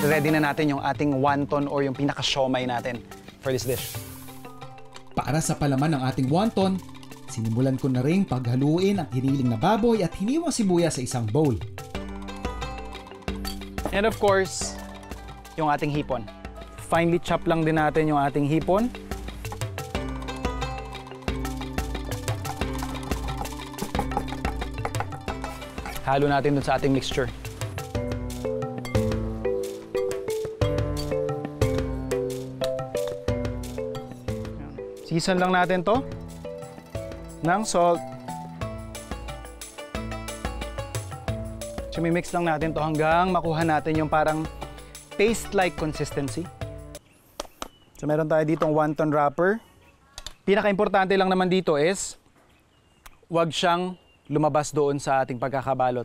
ready na natin yung ating wonton or yung pinaka-siomai natin for this dish. Para sa palaman ng ating wonton, sinimulan ko na ring paghaluin ang hiniling na baboy at hiniwang sibuyas sa isang bowl. And of course, yung ating hipon. Finely chop lang din natin yung ating hipon. Halo natin dun sa ating mixture. Season lang natin to ng salt. Mix lang natin to hanggang makuha natin yung parang paste-like consistency. So meron tayo ditong wonton wrapper. Pinaka-importante lang naman dito is wag siyang lumabas doon sa ating pagkakabalot.